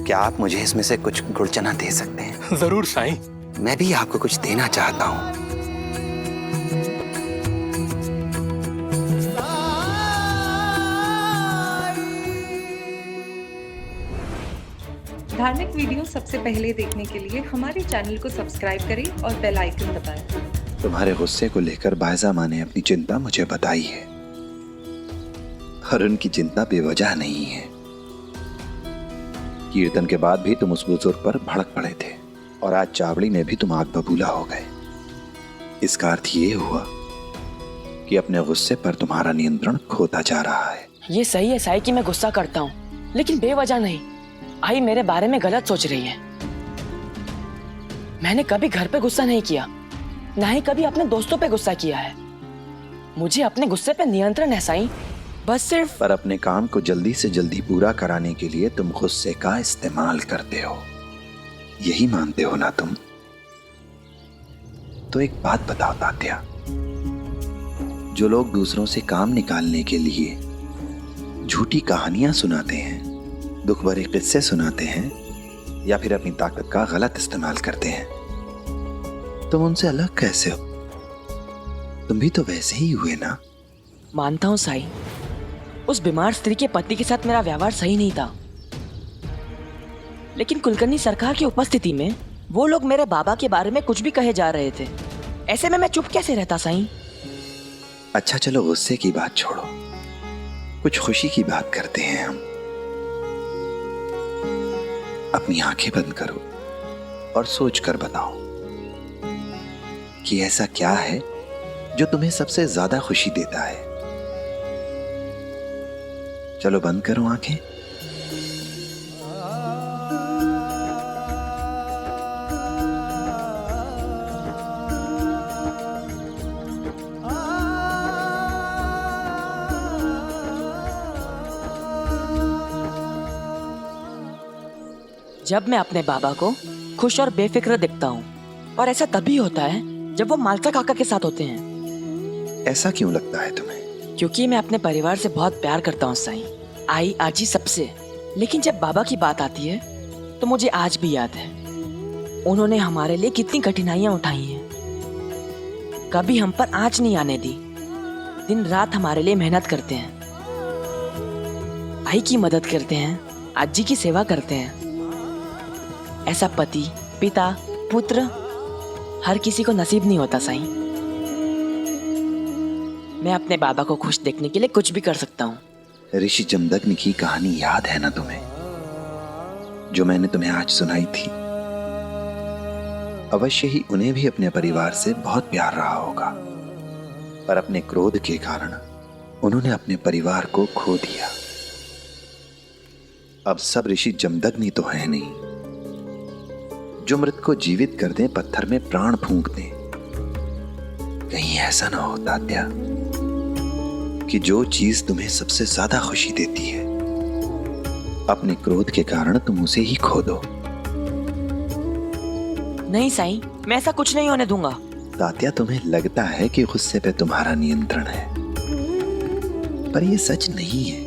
क्या आप मुझे इसमें से कुछ गुड़ चना दे सकते हैं? जरूर साईं। मैं भी आपको कुछ देना चाहता हूँ। धार्मिक वीडियो सबसे पहले देखने के लिए हमारे चैनल को सब्सक्राइब करें और बेल आइकन दबाएं। तुम्हारे गुस्से को लेकर बायजा माँ ने अपनी चिंता मुझे बताई है, और उनकी चिंता बेवजह नहीं है। कीर्तन के बाद भी तुम उस बुजुर्ग पर भड़क पड़े थे, और आज चावड़ी में भी तुम आग बबूला हो गए। इसका अर्थ ये हुआ कि अपने गुस्से पर तुम्हारा नियंत्रण खोता जा रहा है। ये सही है साई कि मैं गुस्सा करता हूँ, लेकिन बेवजह नहीं। आई मेरे बारे में गलत सोच रही है। मैंने कभी घर पे गुस्सा नहीं किया, ना ही कभी अपने दोस्तों पे गुस्सा किया है। मुझे अपने गुस्से पे नियंत्रण है साईं, बस सिर्फ। पर अपने काम को जल्दी से जल्दी पूरा कराने के लिए तुम गुस्से का इस्तेमाल करते हो, यही मानते हो ना तुम? तो एक बात बताओ तात्या, जो लोग दूसरों से काम निकालने के लिए झूठी कहानियां सुनाते हैं, दुख भरे किस्से सुनाते हैं, या फिर अपनी ताकत का गलत इस्तेमाल करते हैं, तुम उनसे अलग कैसे हो? तुम भी तो वैसे ही हुए ना? मानता हूँ साईं, उस बीमार स्त्री के पति के साथ मेरा व्यवहार सही नहीं था, लेकिन कुलकर्णी सरकार की उपस्थिति में वो लोग मेरे बाबा के बारे में कुछ भी कहे जा रहे थे। ऐसे में मैं चुप कैसे रहता साईं? अच्छा चलो गुस्से की बात छोड़ो, कुछ खुशी की बात करते हैं हम। अपनी आंखें बंद करो और सोच कर बताओ कि ऐसा क्या है जो तुम्हें सबसे ज्यादा खुशी देता है। चलो बंद करो आंखें। जब मैं अपने बाबा को खुश और बेफिक्र दिखता हूँ, और ऐसा तभी होता है जब वो मालसा काका के साथ होते हैं। ऐसा क्यों लगता है तुम्हें? क्योंकि मैं अपने परिवार से बहुत प्यार करता हूँ साईं, आई आजी सबसे। लेकिन जब बाबा की बात आती है तो मुझे आज भी याद है, उन्होंने हमारे लिए कितनी कठिनाइयां उठाई हैं। कभी हम पर आंच नहीं आने दी, दिन रात हमारे लिए मेहनत करते हैं, आई की मदद करते हैं, आजी की सेवा करते हैं। ऐसा पति, पिता, पुत्र हर किसी को नसीब नहीं होता साईं। मैं अपने बाबा को खुश देखने के लिए कुछ भी कर सकता हूँ। ऋषि जमदग्नि की कहानी याद है ना तुम्हें, जो मैंने तुम्हें आज सुनाई थी? अवश्य ही उन्हें भी अपने परिवार से बहुत प्यार रहा होगा, पर अपने क्रोध के कारण उन्होंने अपने परिवार को खो दिया। अब सब ऋषि जमदग्नि तो है नहीं, जो मृत को जीवित कर दें, पत्थर में प्राण फूंक दें। कहीं ऐसा ना हो तात्या कि जो चीज तुम्हें सबसे ज्यादा खुशी देती है, अपने क्रोध के कारण तुम उसे ही खो दो। नहीं साईं, मैं ऐसा कुछ नहीं होने दूंगा। तात्या तुम्हें लगता है कि गुस्से पे तुम्हारा नियंत्रण है, पर यह सच नहीं है।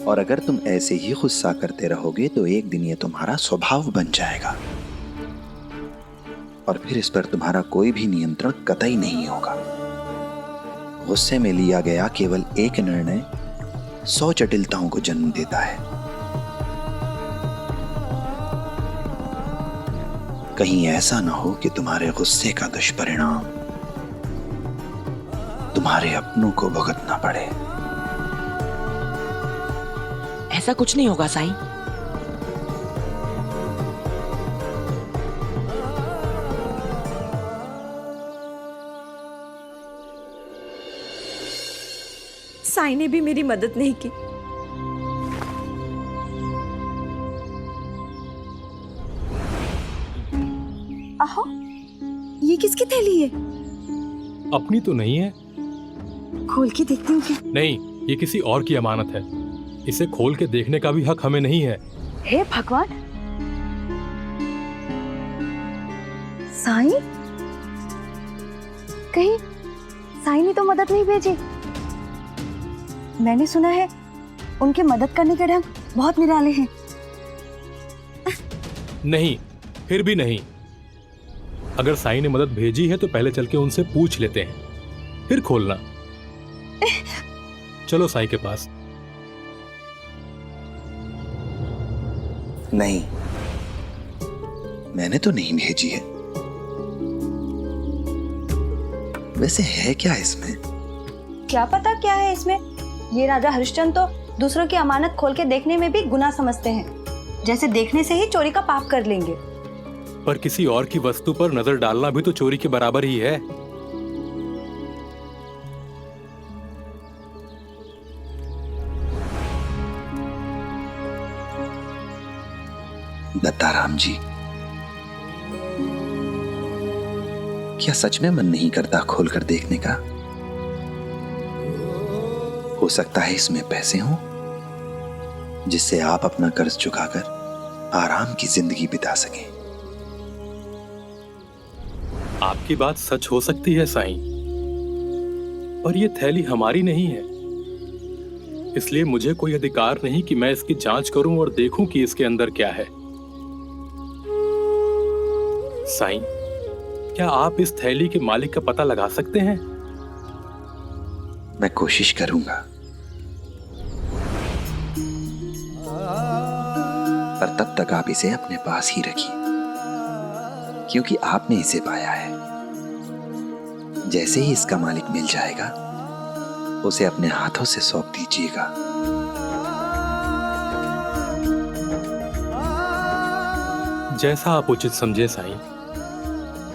और अगर तुम ऐसे ही गुस्सा करते रहोगे तो एक दिन ये तुम्हारा स्वभाव बन जाएगा, और फिर इस पर तुम्हारा कोई भी नियंत्रण कतई नहीं होगा। गुस्से में लिया गया केवल एक निर्णय 100 जटिलताओं को जन्म देता है। कहीं ऐसा ना हो कि तुम्हारे गुस्से का दुष्परिणाम तुम्हारे अपनों को भुगतना पड़े। ऐसा कुछ नहीं होगा साईं। साईं ने भी मेरी मदद नहीं की। आहो, ये किसकी थैली है? अपनी तो नहीं है। खोल के देखती हूँ क्या? नहीं, ये किसी और की अमानत है। इसे खोल के देखने का भी हक हमें नहीं है। हे भगवान, साईं, कहीं साईं ने तो मदद नहीं भेजी। मैंने सुना है उनके मदद करने के ढंग बहुत निराले हैं। नहीं, फिर भी नहीं। अगर साईं ने मदद भेजी है तो पहले चल के उनसे पूछ लेते हैं, फिर खोलना। चलो साईं के पास। नहीं, मैंने तो नहीं भेजी है। वैसे है क्या इसमें? क्या पता क्या है इसमें। ये राजा हरिश्चंद्र तो दूसरों की अमानत खोल के देखने में भी गुनाह समझते हैं, जैसे देखने से ही चोरी का पाप कर लेंगे। पर किसी और की वस्तु पर नजर डालना भी तो चोरी के बराबर ही है। दत्ताराम जी, क्या सच में मन नहीं करता खोलकर देखने का? हो सकता है इसमें पैसे हों जिससे आप अपना कर्ज चुकाकर आराम की जिंदगी बिता सकें। आपकी बात सच हो सकती है साईं, पर यह थैली हमारी नहीं है, इसलिए मुझे कोई अधिकार नहीं कि मैं इसकी जांच करूं और देखूं कि इसके अंदर क्या है। साईं, क्या आप इस थैली के मालिक का पता लगा सकते हैं? मैं कोशिश करूंगा, पर तब तक आप इसे अपने पास ही रखिए, क्योंकि आपने इसे पाया है। जैसे ही इसका मालिक मिल जाएगा, उसे अपने हाथों से सौंप दीजिएगा। जैसा आप उचित समझे साईं।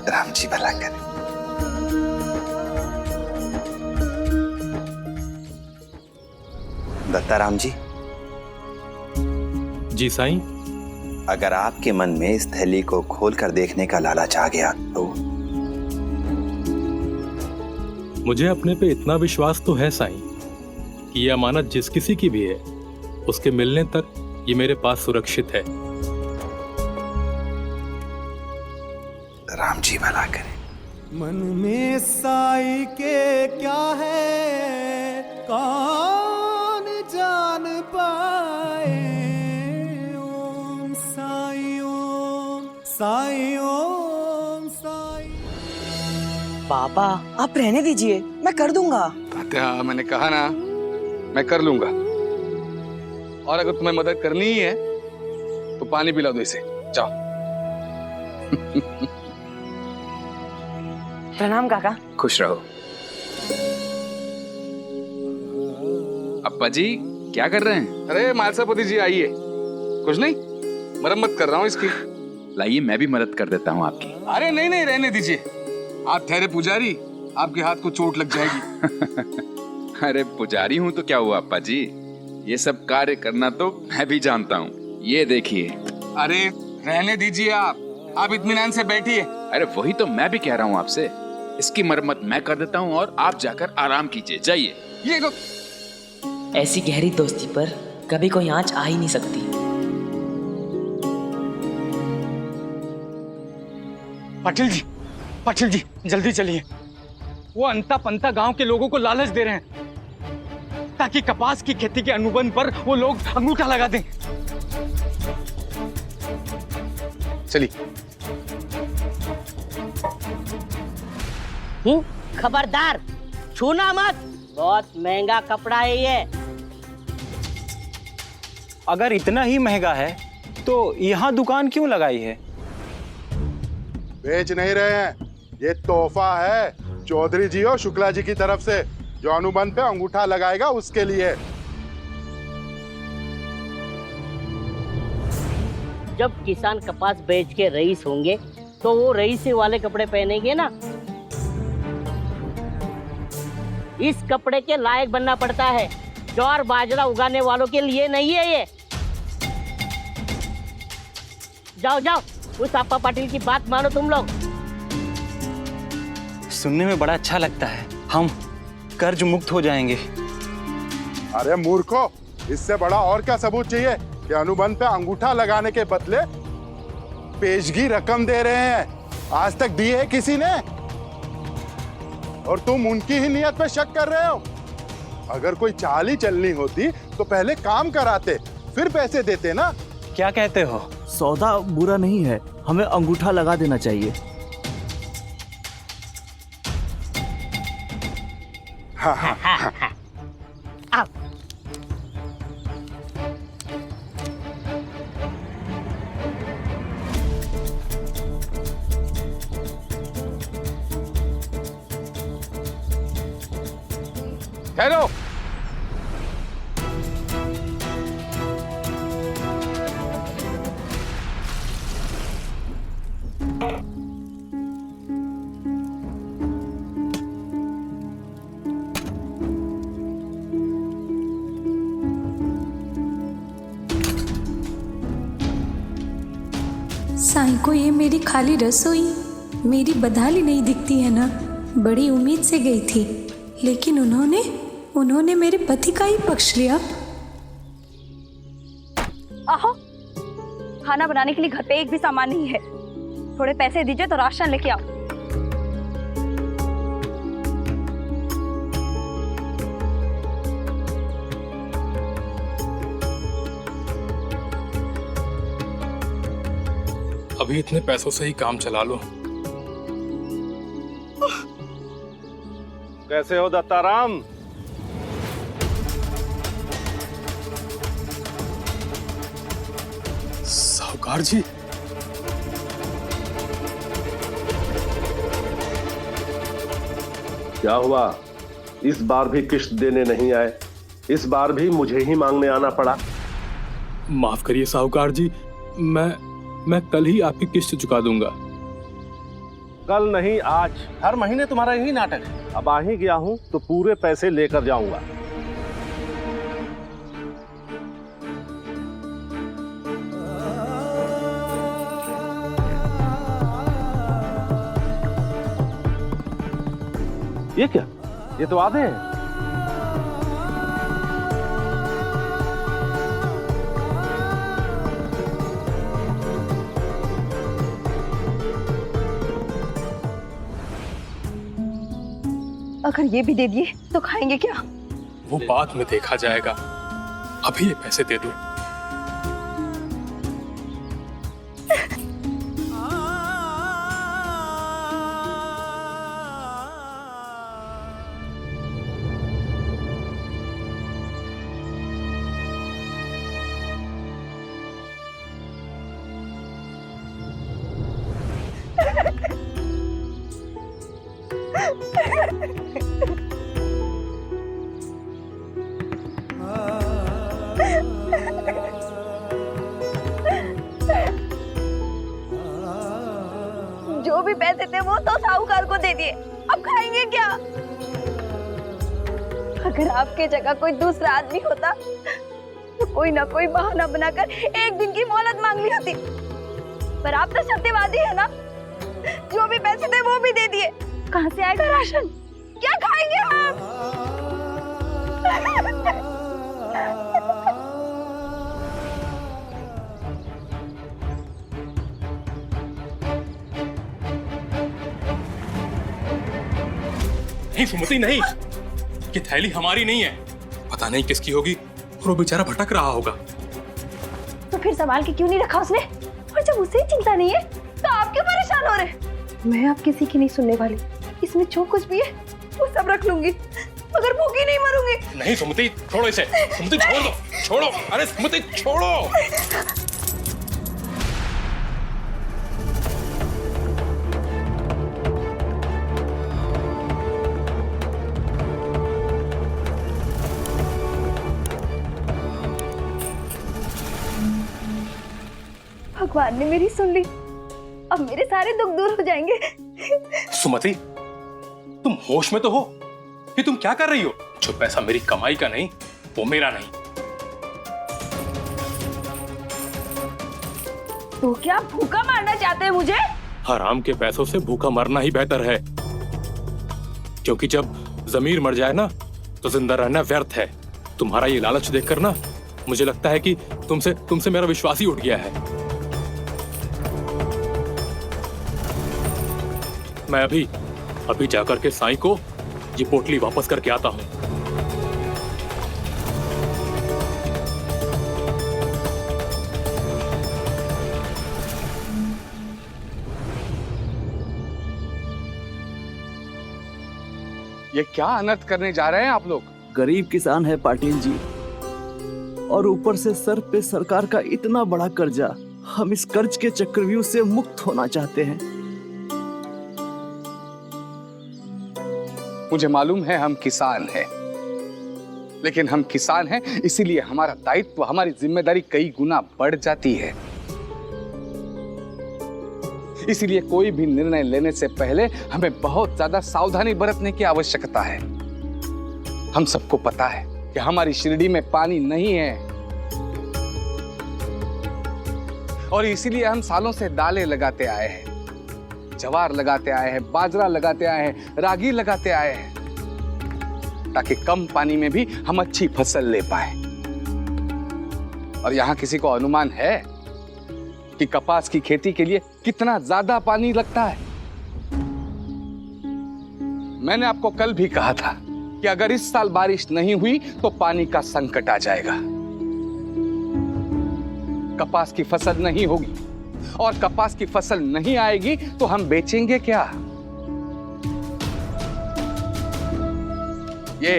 राम जी भला करें। दत्ताराम जी, जी साईं। अगर आपके मन में इस थैली को खोलकर देखने का लालच आ गया तो? मुझे अपने पे इतना विश्वास तो है साईं कि ये अमानत जिस किसी की भी है, उसके मिलने तक ये मेरे पास सुरक्षित है। राम जी भला करें। मन में साई के क्या है कौन जान पाए। ओम साई ओम साई ओम साई। पापा आप रहने दीजिए, मैं कर दूंगा। तात्या, मैंने कहा ना, मैं कर लूंगा। और अगर तुम्हें मदद करनी ही है तो पानी पिला दो इसे, जाओ। प्रणाम काका। खुश रहो। अप्पा जी क्या कर रहे हैं? अरे मालसापति जी आइए। कुछ नहीं, मरम्मत कर रहा हूँ इसकी। लाइए मैं भी मदद कर देता हूँ आपकी। अरे नहीं नहीं, रहने दीजिए। आप ठहरे पुजारी, आपके हाथ को चोट लग जाएगी। अरे पुजारी हूँ तो क्या हुआ अप्पा जी, ये सब कार्य करना तो मैं भी जानता हूँ। ये देखिए। अरे रहने दीजिए, आप इत्मीनान से बैठिए। अरे वही तो मैं भी कह रहा हूँ आपसे, इसकी मरम्मत मैं कर देता हूँ और आप जाकर आराम कीजिए, जाइए। ये तो ऐसी गहरी दोस्ती पर कभी कोई आंच आ ही नहीं सकती। पाटिल जी जल्दी चलिए। वो अंता पंता गांव के लोगों को लालच दे रहे हैं ताकि कपास की खेती के अनुबंध पर वो लोग अंगूठा लगा दें। चलिए। खबरदार, छूना मत, बहुत महंगा कपड़ा है ये। अगर इतना ही महंगा है तो यहाँ दुकान क्यों लगाई है? बेच नहीं रहे हैं, ये तोहफा है चौधरी जी और शुक्ला जी की तरफ से, जो अनुबंध पे अंगूठा लगाएगा उसके लिए। जब किसान कपास बेच के रईस होंगे तो वो रईसी वाले कपड़े पहनेंगे ना। इस कपड़े के लायक बनना पड़ता है, ज्वार बाजरा उगाने वालों के लिए नहीं है ये। जाओ जाओ, उस अप्पा पाटिल की बात मानो तुम लोग। सुनने में बड़ा अच्छा लगता है, हम कर्ज मुक्त हो जाएंगे। अरे मूर्खो, इससे बड़ा और क्या सबूत चाहिए कि अनुबंध पे अंगूठा लगाने के बदले पेशगी रकम दे रहे हैं? आज तक दी है किसी ने? और तुम उनकी ही नियत पे शक कर रहे हो। अगर कोई चाल ही चलनी होती तो पहले काम कराते, फिर पैसे देते ना। क्या कहते हो? सौदा बुरा नहीं है, हमें अंगूठा लगा देना चाहिए। हाँ हाँ हाँ। ठहरो। साईं को ये मेरी खाली रसोई, मेरी बदहाली नहीं दिखती है ना। बड़ी उम्मीद से गई थी, लेकिन उन्होंने मेरे पति का ही पक्ष लिया। आहो, खाना बनाने के लिए घर पे एक भी सामान नहीं है। थोड़े पैसे दीजिए तो राशन लेके आओ। अभी इतने पैसों से ही काम चला लो। कैसे हो दत्ताराम? साहूकार जी, क्या हुआ? इस बार भी किश्त देने नहीं आए? इस बार भी मुझे ही मांगने आना पड़ा? माफ करिए साहूकार जी, मैं कल ही आपकी किश्त चुका दूंगा। कल नहीं, आज। हर महीने तुम्हारा यही नाटक है। अब आ ही गया हूं तो पूरे पैसे लेकर जाऊंगा। ये क्या? ये तो आधे हैं। अगर ये भी दे दिए तो खाएंगे क्या? वो बाद में देखा जाएगा, अभी ये पैसे दे दो। जो भी पैसे थे वो तो साहूकार को दे दिए, अब खाएंगे क्या? अगर आपके जगह कोई दूसरा आदमी होता तो कोई ना कोई बहाना बनाकर एक दिन की मोहलत मांग ली होती, पर आप तो सत्यवादी है ना। जो भी पैसे थे वो भी दे दिए, कहां से आएगा राशन? क्या खाएंगे हम? नहीं सुमति, नहीं, ये थैली हमारी नहीं है। पता नहीं किसकी होगी और वो बेचारा भटक रहा होगा। तो फिर संभाल के क्यों नहीं रखा उसने? और जब उसे चिंता नहीं है तो आप क्यों परेशान हो रहे? मैं आप किसी की नहीं सुनने वाली। इसमें जो कुछ भी है वो सब रख लूंगी, मगर भूखी नहीं मरूंगी। नहीं सुमति, छोड़ो इसे। सुमति छोड़ दो, छोड़ो। अरे सुमति छोड़ो। भगवान ने मेरी सुन ली, अब मेरे सारे दुख दूर हो जाएंगे। सुमति, तुम होश में तो हो? कि तुम क्या कर रही हो? जो पैसा मेरी कमाई का नहीं, वो मेरा नहीं। तो क्या भूखा मारना चाहते हैं मुझे? हराम के पैसों से भूखा मरना ही बेहतर है, क्योंकि जब जमीर मर जाए ना तो जिंदा रहना व्यर्थ है। तुम्हारा ये लालच देखकर ना मुझे लगता है कि तुमसे मेरा विश्वास ही उठ गया है। मैं अभी जाकर के साईं को ये पोटली वापस करके आता हूं। ये क्या अनर्थ करने जा रहे हैं आप लोग? गरीब किसान है पाटिल जी, और ऊपर से सर पे सरकार का इतना बड़ा कर्जा। हम इस कर्ज के चक्रव्यूह से मुक्त होना चाहते हैं। मुझे मालूम है हम किसान हैं, लेकिन हम किसान हैं इसीलिए हमारा दायित्व, हमारी जिम्मेदारी कई गुना बढ़ जाती है। इसीलिए कोई भी निर्णय लेने से पहले हमें बहुत ज्यादा सावधानी बरतने की आवश्यकता है। हम सबको पता है कि हमारी शिरडी में पानी नहीं है, और इसीलिए हम सालों से दालें लगाते आए हैं, ज्वार लगाते आए हैं, बाजरा लगाते आए हैं, रागी लगाते आए हैं, ताकि कम पानी में भी हम अच्छी फसल ले पाए। और यहां किसी को अनुमान है कि कपास की खेती के लिए कितना ज्यादा पानी लगता है? मैंने आपको कल भी कहा था कि अगर इस साल बारिश नहीं हुई तो पानी का संकट आ जाएगा। कपास की फसल नहीं होगी, और कपास की फसल नहीं आएगी तो हम बेचेंगे क्या? ये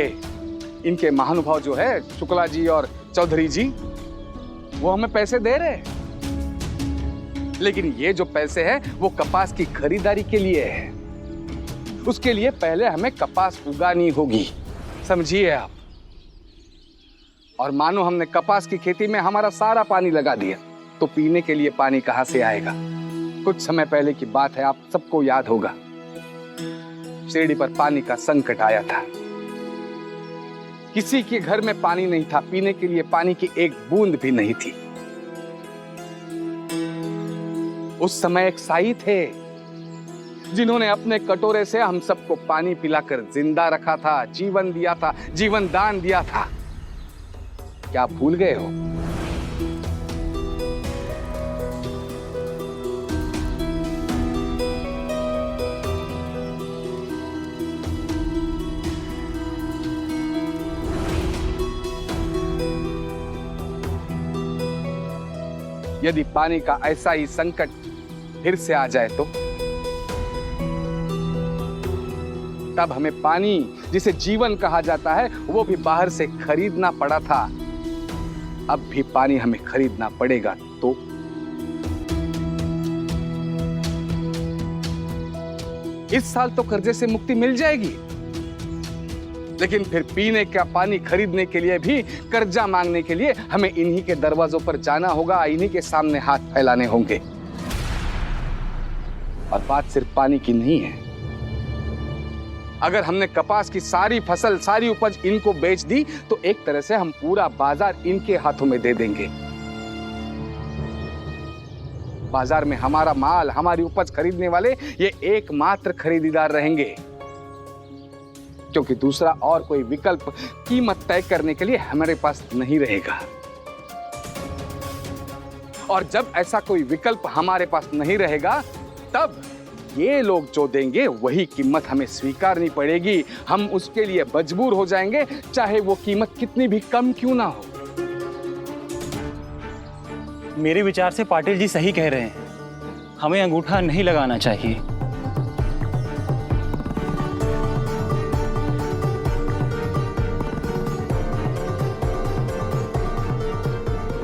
इनके महानुभाव जो है शुक्ला जी और चौधरी जी, वो हमें पैसे दे रहे हैं, लेकिन ये जो पैसे हैं वो कपास की खरीदारी के लिए है। उसके लिए पहले हमें कपास उगानी होगी, समझिए आप। और मानो हमने कपास की खेती में हमारा सारा पानी लगा दिया, तो पीने के लिए पानी कहां से आएगा? कुछ समय पहले की बात है, आप सबको याद होगा, शिरडी पर पानी का संकट आया था। किसी के घर में पानी नहीं था, पीने के लिए पानी की एक बूंद भी नहीं थी। उस समय एक साई थे जिन्होंने अपने कटोरे से हम सबको पानी पिलाकर जिंदा रखा था, जीवन दिया था, जीवन दान दिया था। क्या आप भूल गए हो? यदि पानी का ऐसा ही संकट फिर से आ जाए तो तब हमें पानी, जिसे जीवन कहा जाता है, वो भी बाहर से खरीदना पड़ा था। अब भी पानी हमें खरीदना पड़ेगा तो इस साल तो कर्जे से मुक्ति मिल जाएगी, लेकिन फिर पीने का पानी खरीदने के लिए भी, कर्जा मांगने के लिए हमें इन्हीं के दरवाजों पर जाना होगा, इन्हीं के सामने हाथ फैलाने होंगे। और बात सिर्फ पानी की नहीं है। अगर हमने कपास की सारी फसल, सारी उपज इनको बेच दी तो एक तरह से हम पूरा बाजार इनके हाथों में दे देंगे। बाजार में हमारा माल, हमारी उपज खरीदने वाले ये एकमात्र खरीदार रहेंगे, क्योंकि दूसरा और कोई विकल्प कीमत तय करने के लिए हमारे पास नहीं रहेगा। और जब ऐसा कोई विकल्प हमारे पास नहीं रहेगा, तब ये लोग जो देंगे वही कीमत हमें स्वीकारनी पड़ेगी। हम उसके लिए मजबूर हो जाएंगे, चाहे वो कीमत कितनी भी कम क्यों ना हो। मेरे विचार से पाटिल जी सही कह रहे हैं, हमें अंगूठा नहीं लगाना चाहिए।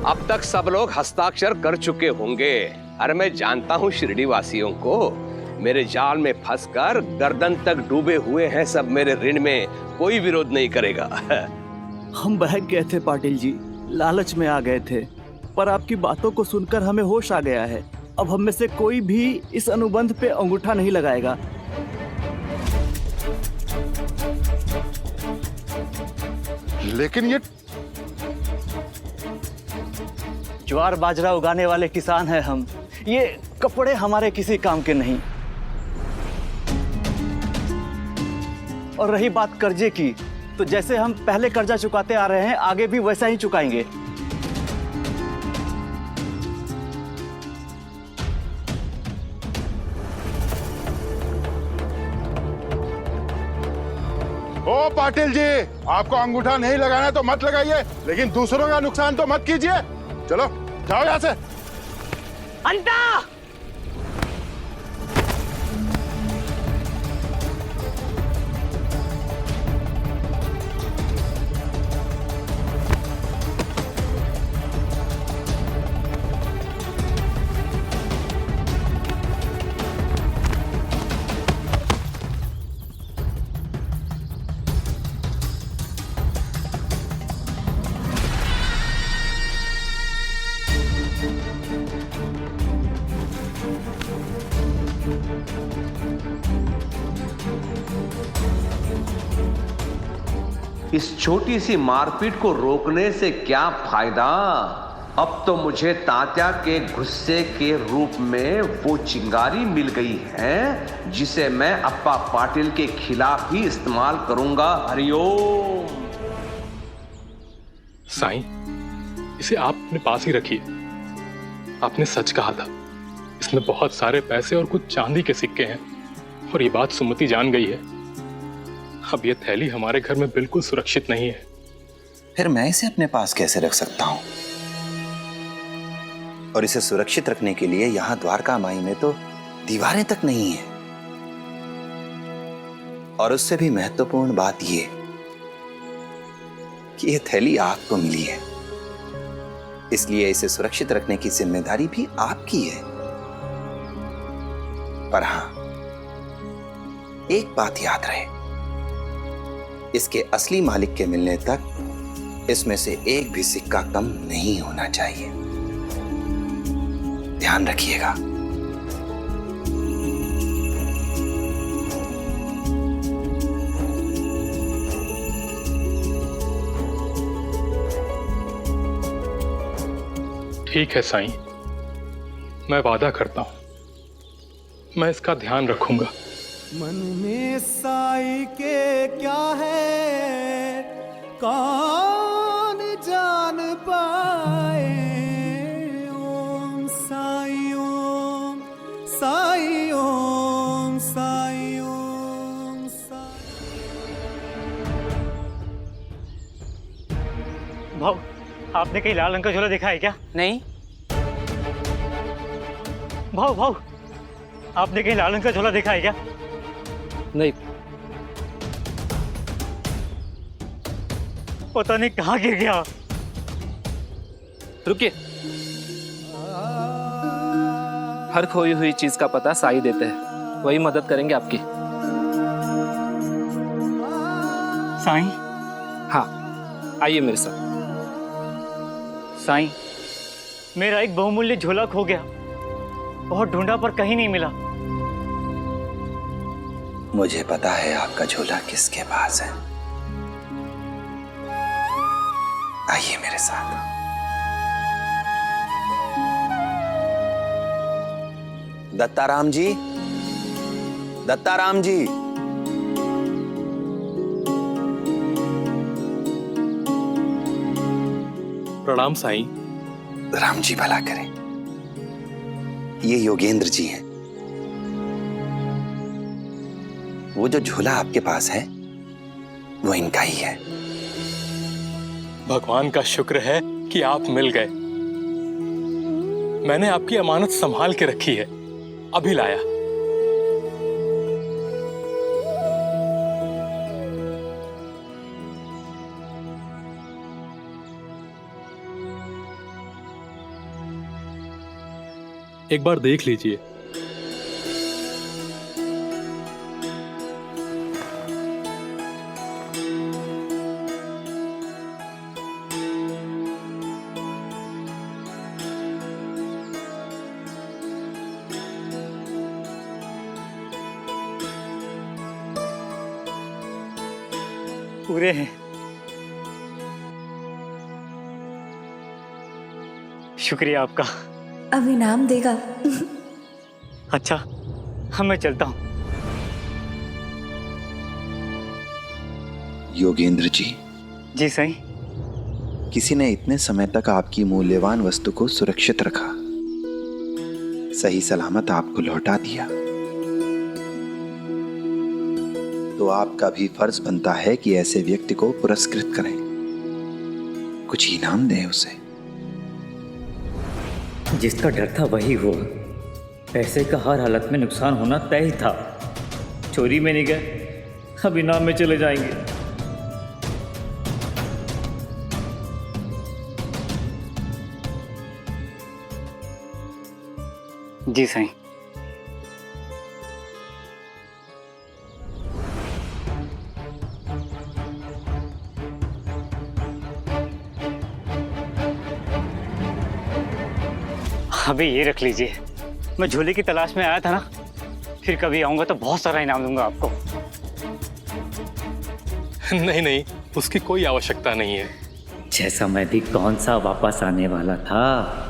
अब तक सब लोग हस्ताक्षर कर चुके होंगे। अरे मैं जानता हूँ शिरडी वासियों को, मेरे जाल में फंसकर गर्दन तक डूबे हुए हैं सब मेरे ऋण में, कोई विरोध नहीं करेगा। हम बहक गए थे पाटिल जी, लालच में आ गए थे, पर आपकी बातों को सुनकर हमें होश आ गया है। अब हम में से कोई भी इस अनुबंध पे अंगूठा नहीं लगाएगा। लेकिन ये ज्वार बाजरा उगाने वाले किसान हैं हम, ये कपड़े हमारे किसी काम के नहीं। और रही बात कर्जे की, तो जैसे हम पहले कर्जा चुकाते आ रहे हैं, आगे भी वैसा ही चुकाएंगे। ओ पाटिल जी, आपको अंगूठा नहीं लगाना तो मत लगाइए, लेकिन दूसरों का नुकसान तो मत कीजिए। चलो जाओ यहां से। अंता! इस छोटी सी मारपीट को रोकने से क्या फायदा? अब तो मुझे तात्या के गुस्से के रूप में वो चिंगारी मिल गई है जिसे मैं अप्पा पाटिल के खिलाफ ही इस्तेमाल करूंगा। हरिओम। साईं, इसे आप अपने पास ही रखिए। आपने सच कहा था, इसमें बहुत सारे पैसे और कुछ चांदी के सिक्के हैं, और ये बात सुमति जान गई है। अब ये थैली हमारे घर में बिल्कुल सुरक्षित नहीं है। फिर मैं इसे अपने पास कैसे रख सकता हूं? और इसे सुरक्षित रखने के लिए यहां द्वारका माई में तो दीवारें तक नहीं है। और उससे भी महत्वपूर्ण बात यह कि यह थैली आपको मिली है, इसलिए इसे सुरक्षित रखने की जिम्मेदारी भी आपकी है। पर हां, एक बात याद रहे, इसके असली मालिक के मिलने तक इसमें से एक भी सिक्का कम नहीं होना चाहिए। ध्यान रखिएगा। ठीक है साईं, मैं वादा करता हूं, मैं इसका ध्यान रखूंगा। मन में साई के क्या है कौन जान पाए। ओम साई ओम साई ओम साई ओम साई। भाव, आपने कहीं लाल रंग का झोला देखा है क्या? नहीं। भाव, आपने कहीं लाल रंग का झोला देखा है क्या? नहीं। पता नहीं कहाँ गिर गया। रुकिए, हर खोई हुई चीज का पता साई देते हैं, वही मदद करेंगे आपकी। साईं? हाँ, आइए मेरे साथ। साईं, मेरा एक बहुमूल्य झोला खो गया, बहुत ढूंढा पर कहीं नहीं मिला। मुझे पता है आपका झोला किसके पास है। आइए मेरे साथ। दत्ताराम जी, दत्ताराम जी। प्रणाम साईं। राम जी भला करें। ये योगेंद्र जी हैं। वो जो झोला आपके पास है वो इनका ही है। भगवान का शुक्र है कि आप मिल गए। मैंने आपकी अमानत संभाल के रखी है, अभी लाया। एक बार देख लीजिए। पूरे हैं। शुक्रिया आपका। अब इनाम देगा। अच्छा, मैं चलता हूँ। योगेंद्र जी। जी सही। किसी ने इतने समय तक आपकी मूल्यवान वस्तु को सुरक्षित रखा, सही सलामत आपको लौटा दिया, तो आपका भी फर्ज बनता है कि ऐसे व्यक्ति को पुरस्कृत करें, कुछ इनाम दें उसे। जिसका डर था वही हुआ। पैसे का हर हालत में नुकसान होना तय ही था। चोरी में नहीं गए, अब इनाम में चले जाएंगे। जी सही। अभी ये रख लीजिए। मैं झोले की तलाश में आया था ना, फिर कभी आऊंगा तो बहुत सारा इनाम दूंगा आपको। नहीं नहीं, उसकी कोई आवश्यकता नहीं है। जैसा मैं भी कौन सा वापस आने वाला था।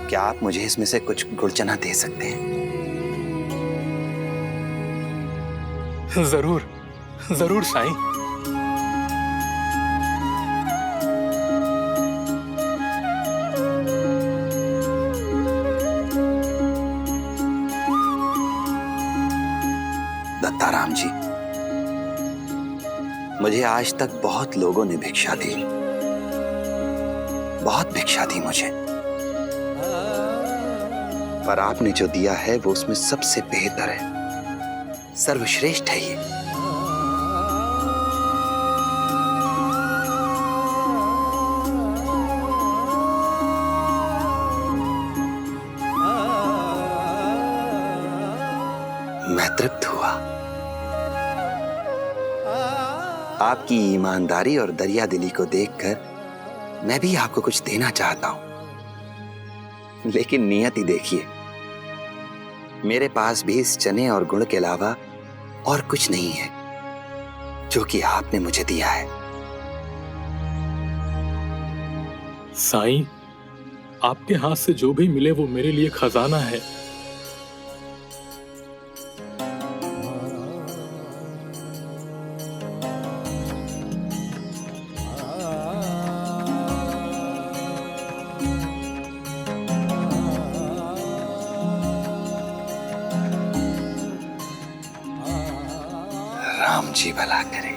क्या आप मुझे इसमें से कुछ गुड़ चना दे सकते हैं? जरूर जरूर साईं। दत्ताराम जी, मुझे आज तक बहुत लोगों ने भिक्षा दी, बहुत भिक्षा दी मुझे, पर आपने जो दिया है वो उसमें सबसे बेहतर है, सर्वश्रेष्ठ है ये। मैं तृप्त हुआ। आपकी ईमानदारी और दरियादिली को देखकर मैं भी आपको कुछ देना चाहता हूं, लेकिन नियति देखिए, मेरे पास भी इस चने और गुड़ के अलावा और कुछ नहीं है जो कि आपने मुझे दिया है। साईं, आपके हाथ से जो भी मिले वो मेरे लिए खजाना है। राम जी भला करे।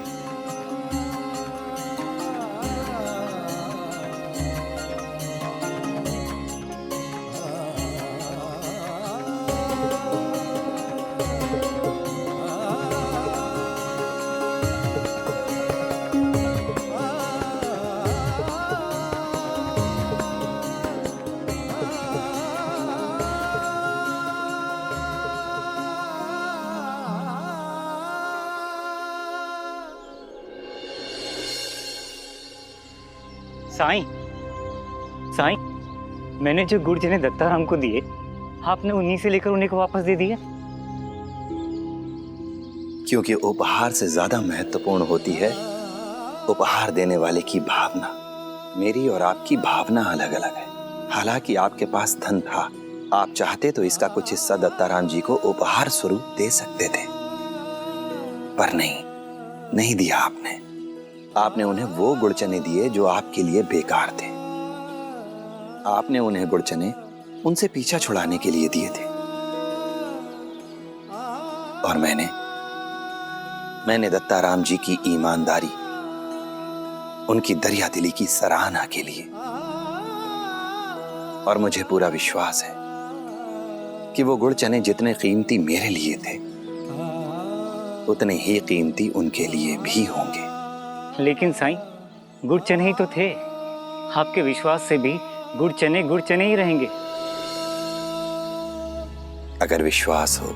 साईं, साईं, मैंने जो गुड़ चने दत्ताराम को दिए, आपने उन्हीं से लेकर उन्हीं को वापस दे दिए। क्योंकि उपहार से ज्यादा महत्वपूर्ण होती है उपहार देने वाले की भावना। मेरी और आपकी भावना अलग अलग है। हालांकि आपके पास धन था, आप चाहते तो इसका कुछ हिस्सा दत्ताराम जी को उपहार स्वरूप दे सकते थे, पर नहीं दिया आपने। आपने उन्हें वो गुड़ चने दिए जो आपके लिए बेकार थे। आपने उन्हें गुड़ चने उनसे पीछा छुड़ाने के लिए दिए थे, और मैंने दत्ताराम जी की ईमानदारी, उनकी दरियादिली की सराहना के लिए। और मुझे पूरा विश्वास है कि वो गुड़ चने जितने कीमती मेरे लिए थे, उतने ही कीमती उनके लिए भी होंगे। लेकिन साईं, गुड़ चने ही तो थे। आपके विश्वास से भी गुड़ चने ही रहेंगे। अगर विश्वास हो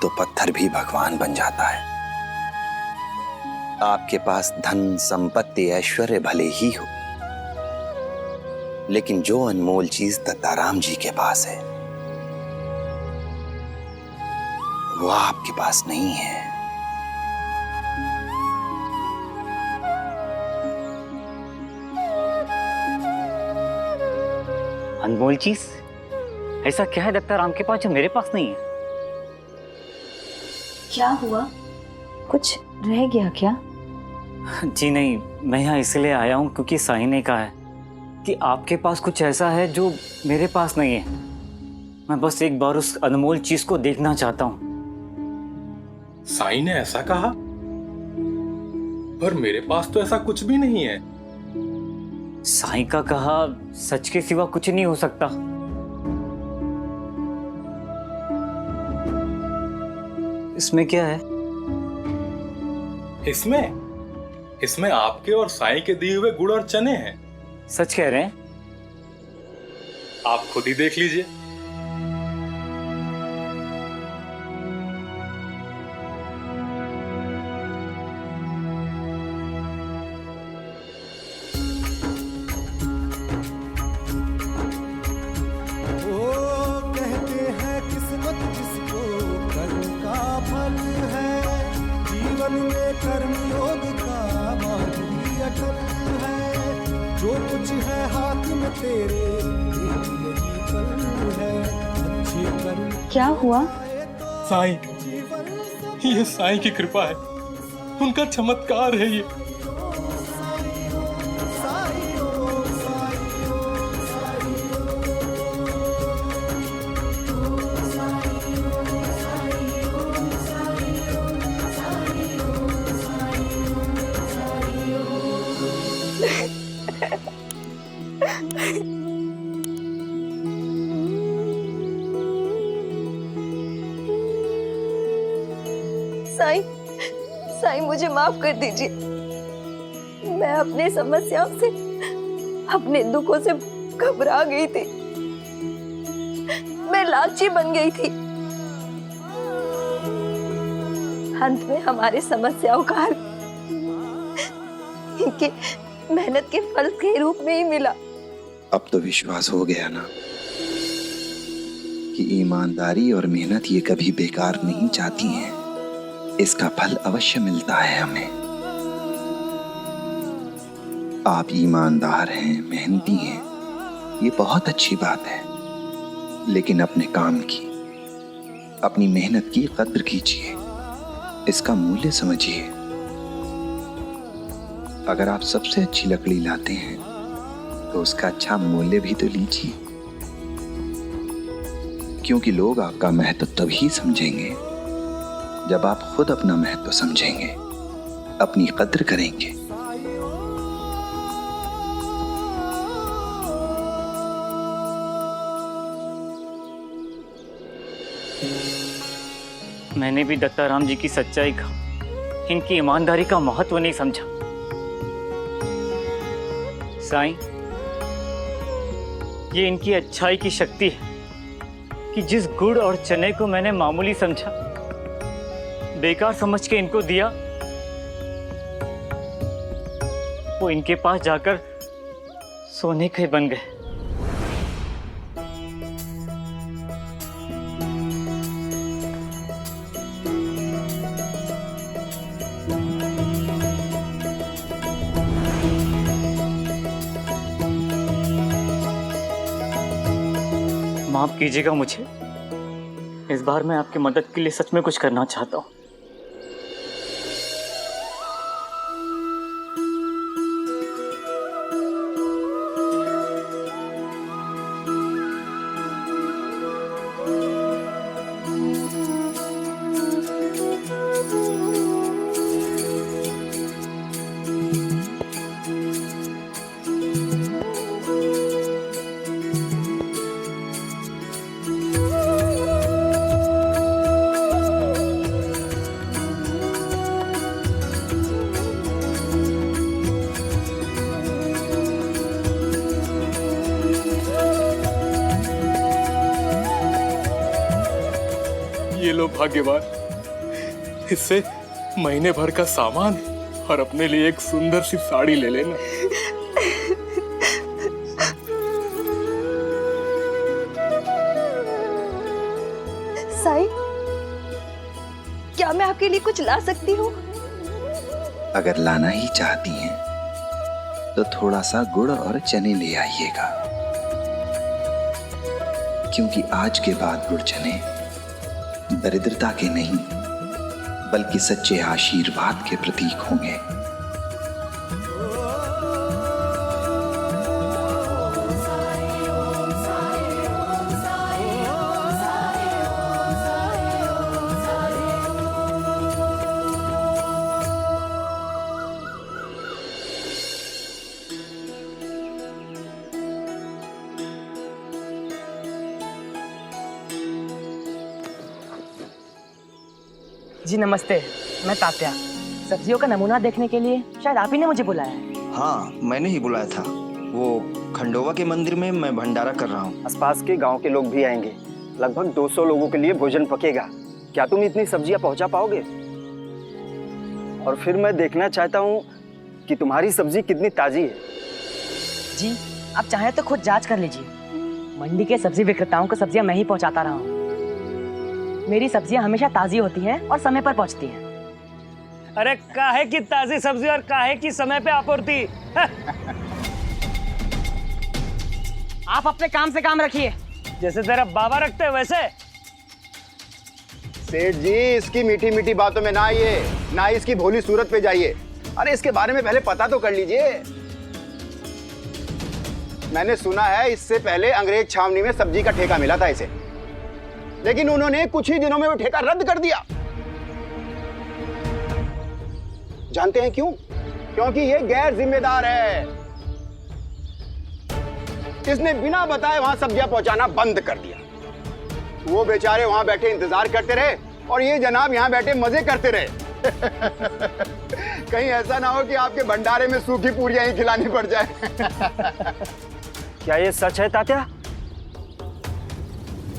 तो पत्थर भी भगवान बन जाता है। आपके पास धन, संपत्ति, ऐश्वर्य भले ही हो, लेकिन जो अनमोल चीज दत्ताराम जी के पास है वो आपके पास नहीं है। अनमोल चीज? ऐसा क्या है दत्ताराम के पास जो मेरे पास नहीं है? क्या हुआ? कुछ रह गया क्या? जी नहीं, मैं यहाँ इसलिए आया हूँ क्योंकि साईं ने कहा है कि आपके पास कुछ ऐसा है जो मेरे पास नहीं है। मैं बस एक बार उस अनमोल चीज को देखना चाहता हूँ। साईं ने ऐसा कहा? पर मेरे पास तो ऐसा कुछ भी नहीं है। साईं का कहा सच के सिवा कुछ नहीं हो सकता। इसमें क्या है? इसमें आपके और साईं के दिए हुए गुड़ और चने हैं। सच कह रहे हैं? आप खुद ही देख लीजिए। जीवन में कर्मयोग का माधुरी अटल है, जो कुछ है हाथ में तेरे यही कर्म है, अच्छे कर्म। क्या हुआ? साईं, ये साईं की कृपा है, उनका चमत्कार है ये। साईं, साईं मुझे माफ कर दीजिए। मैं अपनी समस्याओं से, अपने दुखों से घबरा गई थी। मैं लालची बन गई थी। अंत में हमारी समस्याओं का हल इनकी मेहनत के फल के रूप में ही मिला। अब तो विश्वास हो गया ना कि ईमानदारी और मेहनत ये कभी बेकार नहीं जाती हैं। इसका फल अवश्य मिलता है हमें। आप ईमानदार हैं, मेहनती हैं, ये बहुत अच्छी बात है। लेकिन अपने काम की, अपनी मेहनत की कद्र कीजिए, इसका मूल्य समझिए। अगर आप सबसे अच्छी लकड़ी लाते हैं तो उसका अच्छा मूल्य भी तो लीजिए, क्योंकि लोग आपका महत्व तभी समझेंगे जब आप खुद अपना महत्व समझेंगे, अपनी कद्र करेंगे। मैंने भी दत्ताराम जी की सच्चाई का, इनकी ईमानदारी का महत्व नहीं समझा। साईं, ये इनकी अच्छाई की शक्ति है कि जिस गुड़ और चने को मैंने मामूली समझा, बेकार समझ के इनको दिया, वो इनके पास जाकर सोने के बन गए। माफ कीजिएगा मुझे, इस बार मैं आपकी मदद के लिए सच में कुछ करना चाहता हूँ। ये लो भाग्यवान, इससे महीने भर का सामान और अपने लिए एक सुंदर सी साड़ी ले लेना। साईं, क्या मैं आपके लिए कुछ ला सकती हूँ? अगर लाना ही चाहती हैं तो थोड़ा सा गुड़ और चने ले आइएगा, क्योंकि आज के बाद गुड़ चने दरिद्रता के नहीं बल्कि सच्चे आशीर्वाद के प्रतीक होंगे। जी नमस्ते, मैं तात्या। सब्जियों का नमूना देखने के लिए शायद आप ही ने मुझे बुलाया है। हाँ, मैंने ही बुलाया था। वो खंडोवा के मंदिर में मैं भंडारा कर रहा हूँ। आसपास के गांव के लोग भी आएंगे, लगभग 200 लोगों के लिए भोजन पकेगा। क्या तुम इतनी सब्जियां पहुंचा पाओगे? और फिर मैं देखना चाहता हूँ कि तुम्हारी सब्जी कितनी ताजी है। जी, आप चाहें तो खुद जांच कर लीजिए। मंडी के सब्जी विक्रेताओं को सब्जियां मैं ही पहुंचाता रहा हूँ। मेरी सब्जियां हमेशा ताजी होती हैं और समय पर पहुंचती हैं। अरे काहे की ताजी सब्जी और काहे की समय पे आपूर्ति। आप अपने काम से काम रखिए, जैसे तेरा बाबा रखते हैं वैसे। सेठ जी, इसकी मीठी मीठी बातों में ना आइए, ना ही इसकी भोली सूरत पे जाइए। अरे इसके बारे में पहले पता तो कर लीजिए। मैंने सुना है इससे पहले अंग्रेज छावनी में सब्जी का ठेका मिला था इसे, लेकिन उन्होंने कुछ ही दिनों में वो ठेका रद्द कर दिया। जानते हैं क्यों? क्योंकि ये गैर जिम्मेदार है। इसने बिना बताए वहां सब्जियां पहुंचाना बंद कर दिया। वो बेचारे वहां बैठे इंतजार करते रहे और ये जनाब यहां बैठे मजे करते रहे। कहीं ऐसा ना हो कि आपके भंडारे में सूखी पूरियां ही खिलानी पड़ जाए। क्या ये सच है तात्या?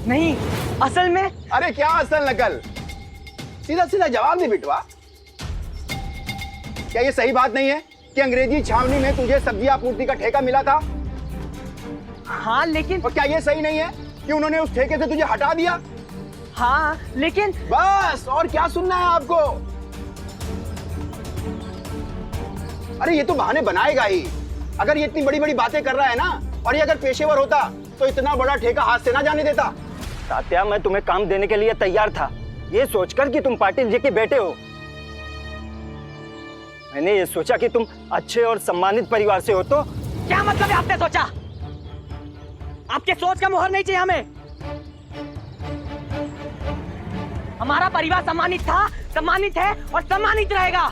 नहीं, असल में। अरे क्या असल नकल? सीधा सीधा जवाब दे बिटवा। क्या ये सही बात नहीं है कि अंग्रेजी छावनी में तुझे सब्जी आपूर्ति का ठेका मिला था? हाँ लेकिन। और क्या ये सही नहीं है कि उन्होंने उस ठेके से तुझे हटा दिया? हाँ लेकिन। बस, और क्या सुनना है आपको? अरे ये तो बहाने बनाएगा ही। अगर ये इतनी बड़ी बड़ी बातें कर रहा है ना, और ये अगर पेशेवर होता तो इतना बड़ा ठेका हाथ से ना जाने देता। तात्या, मैं तुम्हें काम देने के लिए तैयार था, ये सोचकर कि तुम पाटिल जी के बेटे हो। मैंने ये सोचा कि तुम अच्छे और सम्मानित परिवार से हो। तो क्या मतलब है आपने सोचा? आपके सोच का मोहर नहीं चाहिए हमें। हमारा परिवार सम्मानित था, सम्मानित है और सम्मानित रहेगा।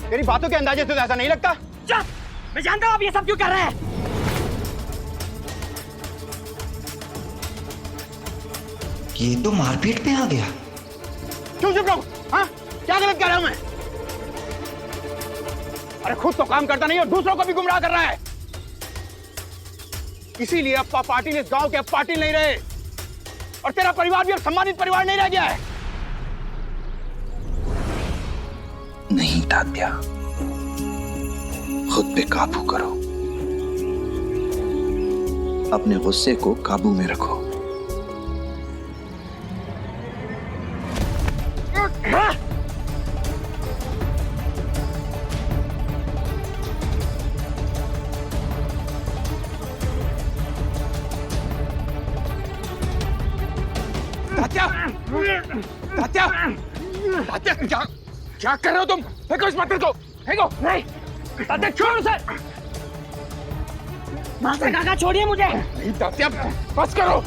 तेरी बातों के अंदाजे से तो ऐसा नहीं लगता। चुप! मैं जानता हूं आप ये सब क्यों कर रहे हैं। ये तो मारपीट पे आ गया। क्यों चुप रहो? हाँ, क्या गलत कर रहा हूं मैं? अरे खुद तो काम करता नहीं और दूसरों को भी गुमराह कर रहा है। इसीलिए अप्पा पाटिल इस गांव के अब पाटिल नहीं रहे, और तेरा परिवार भी अब सम्मानित परिवार नहीं रह गया है। नहीं तात्या, खुद पे काबू करो, अपने गुस्से को काबू में रखो। तात्या, तात्या, तात्या, क्या कर रहे हो तुम? फेंको इस पत्थर को, फेंको। नहीं, तात्या छोड़ उसे। मास्टर काका छोड़िए मुझे। नहीं तात्या, बस करो।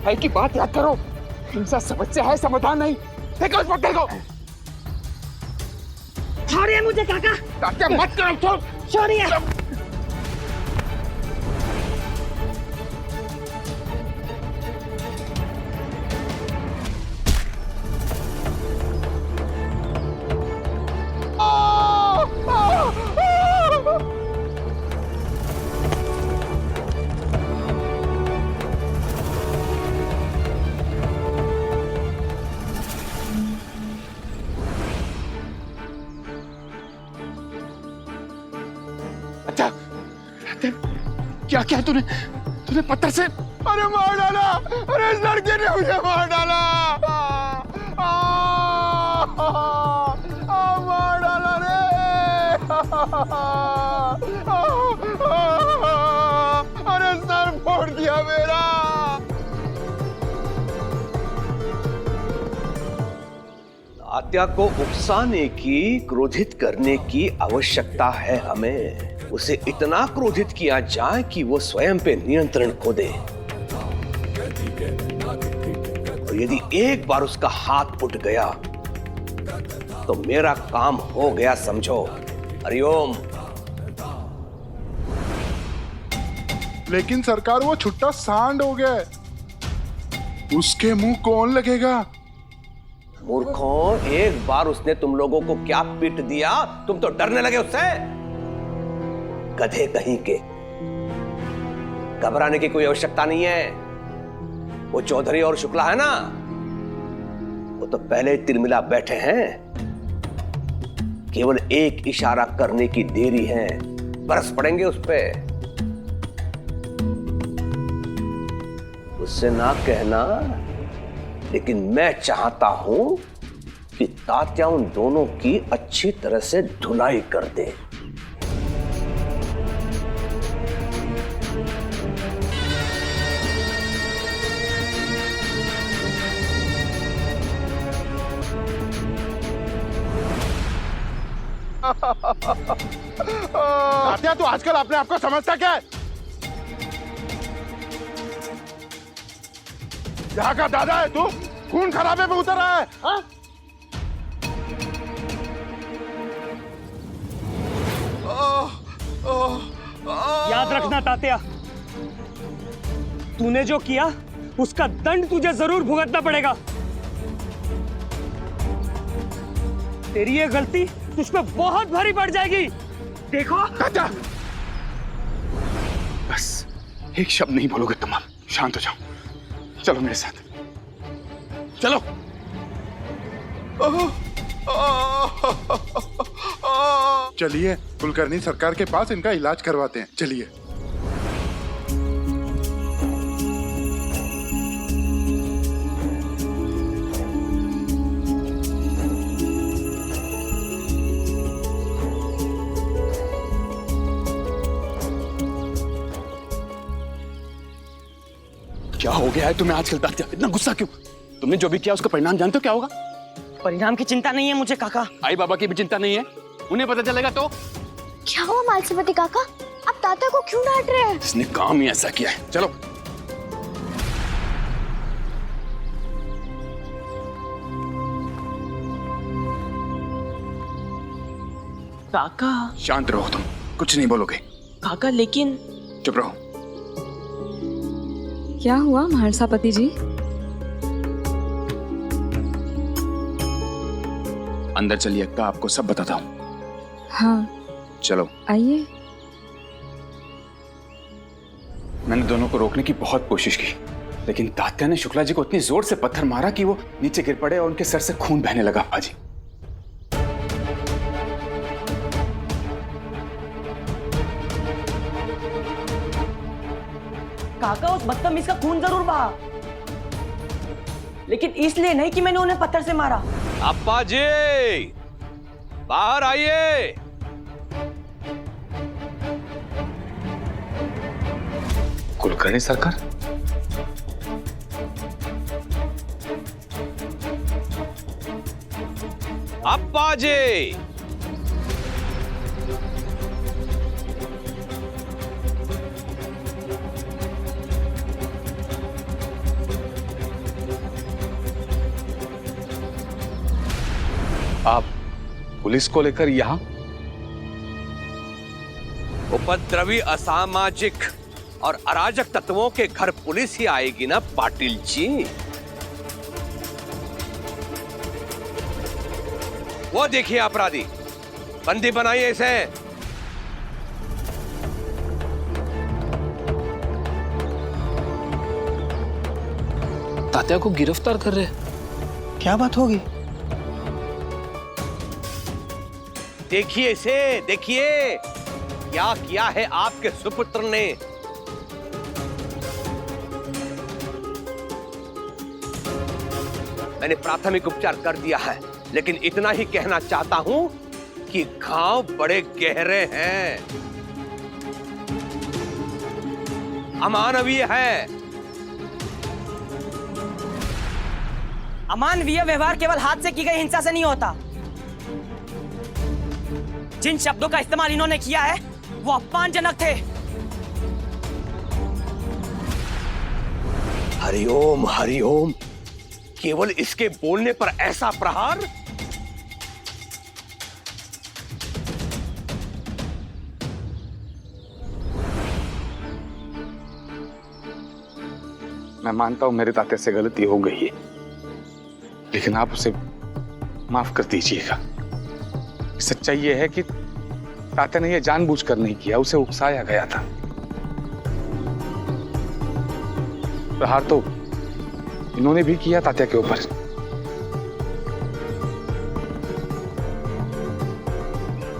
भाई की बात याद करो, हिंसा समझ से है, समाधान नहीं। फेंको इस पत्थर को। छोड़िए मुझे काका। तात्या मत करो, छोड़। छोड़िए। क्या क्या तूने पत्थर से? अरे मार डाला! अरे इस लड़के ने मुझे मार डाला! मार डाला रे! अरे सर फोड़ दिया मेरा! तात्या को उकसाने की, क्रोधित करने की आवश्यकता है हमें। उसे इतना क्रोधित किया जाए कि वो स्वयं पे नियंत्रण खो दे। और यदि एक बार उसका हाथ उठ गया तो मेरा काम हो गया समझो। हरिओम। लेकिन सरकार वो छुट्टा सांड हो गया, उसके मुंह कौन लगेगा? मूर्खों, एक बार उसने तुम लोगों को क्या पीट दिया, तुम तो डरने लगे उससे। गधे कहीं के। घबराने की कोई आवश्यकता नहीं है। वो चौधरी और शुक्ला है ना, वो तो पहले तिरमिला बैठे हैं। केवल एक इशारा करने की देरी है, बरस पड़ेंगे उस पे। उससे ना कहना, लेकिन मैं चाहता हूं कि तात्या उन दोनों की अच्छी तरह से धुलाई कर दे। तात्या, तू आजकल अपने आप को समझता क्या है? यहाँ का दादा है तू? खून खराबे में उतर रहा है। याद रखना तात्या, तूने जो किया उसका दंड तुझे जरूर भुगतना पड़ेगा। तेरी ये गलती तुझ पे बहुत भारी पड़ जाएगी। देखो तात्या, बस एक शब्द नहीं बोलोगे तुम। अब शांत हो जाओ, चलो मेरे साथ, चलो। चलिए कुलकर्णी सरकार के पास इनका इलाज करवाते हैं, चलिए। क्या हो गया है तुम्हें आजकल तात्या? इतना गुस्सा क्यों? तुमने जो भी किया उसका परिणाम जानते हो क्या होगा? परिणाम की चिंता नहीं है मुझे काका। आई बाबा की भी चिंता नहीं है, उन्हें पता चलेगा तो। क्या हुआ मालसवती काका, आप तात्या को क्यों डांट रहे हैं? इसने काम ही ऐसा किया है। चलो। काका। शांत रहो तुम, कुछ नहीं बोलोगे। काका लेकिन। चुप रहो। क्या हुआ महारसापति जी? अंदर चलिए अक्का, आपको सब बताता हूँ। हाँ चलो आइए। मैंने दोनों को रोकने की बहुत कोशिश की, लेकिन तात्या ने शुक्ला जी को इतनी जोर से पत्थर मारा कि वो नीचे गिर पड़े और उनके सर से खून बहने लगा। पाजी, काका उस बदतमीज का खून जरूर बहा, लेकिन इसलिए नहीं कि मैंने उन्हें पत्थर से मारा। अप्पा जी, बाहर आइए। कुलकर्णी सरकार, अप्पा जी, आप पुलिस को लेकर यहाँ? उपद्रवी, असामाजिक और अराजक तत्वों के घर पुलिस ही आएगी ना पाटिल जी? वो देखिए अपराधी, बंदी बनाइए इसे। तात्या को गिरफ्तार कर रहे? क्या बात होगी? देखिए इसे, देखिए क्या किया है आपके सुपुत्र ने। मैंने प्राथमिक उपचार कर दिया है, लेकिन इतना ही कहना चाहता हूं कि घाव बड़े गहरे हैं, अमानवीय है। अमानवीय व्यवहार केवल हाथ से की गई हिंसा से नहीं होता। जिन शब्दों का इस्तेमाल इन्होंने किया है वो अपमानजनक थे। हरिओम हरिओम, केवल इसके बोलने पर ऐसा प्रहार? मैं मानता हूं मेरे तात्या से गलती हो गई है, लेकिन आप उसे माफ कर दीजिएगा। सच्चाई यह है कि तात्या ने यह जानबूझकर नहीं किया, उसे उकसाया गया था। प्रहार तो इन्होंने भी किया तात्या के ऊपर।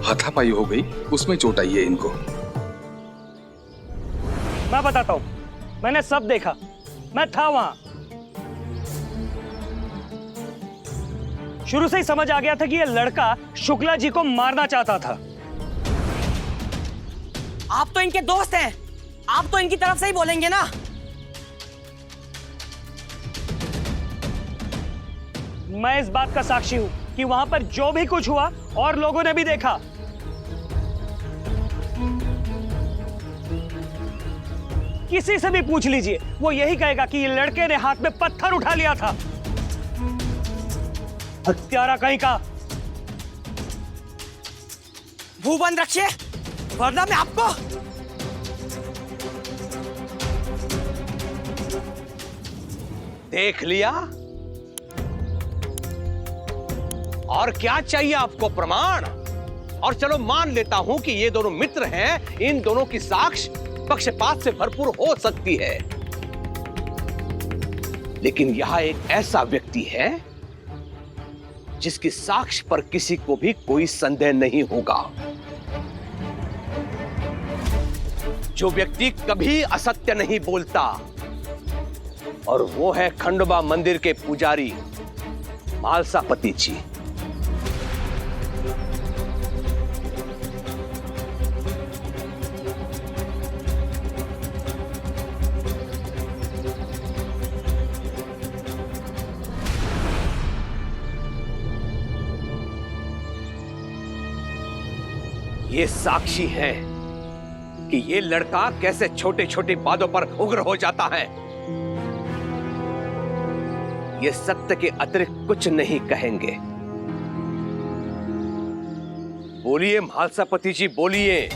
हाथापाई हो गई, उसमें चोट आई है इनको। मैं बताता हूँ, मैंने सब देखा। मैं था वहां। शुरू से ही समझ आ गया था कि ये लड़का शुक्ला जी को मारना चाहता था। आप तो इनके दोस्त हैं, आप तो इनकी तरफ से ही बोलेंगे ना। मैं इस बात का साक्षी हूं कि वहां पर जो भी कुछ हुआ और लोगों ने भी देखा। किसी से भी पूछ लीजिए, वो यही कहेगा कि ये लड़के ने हाथ में पत्थर उठा लिया था। हत्यारा कहीं का। मुंह बंद रखिए वरना मैं आपको। देख लिया? और क्या चाहिए आपको? प्रमाण? और चलो मान लेता हूं कि ये दोनों मित्र हैं, इन दोनों की साक्ष्य पक्षपात से भरपूर हो सकती है, लेकिन यहां एक ऐसा व्यक्ति है जिसकी साक्ष्य पर किसी को भी कोई संदेह नहीं होगा, जो व्यक्ति कभी असत्य नहीं बोलता, और वो है खंडोबा मंदिर के पुजारी मालसापति जी। ये साक्षी है कि ये लड़का कैसे छोटे छोटे बातों पर उग्र हो जाता है। ये सत्य के अतिरिक्त कुछ नहीं कहेंगे। बोलिए मालसापति जी, बोलिए।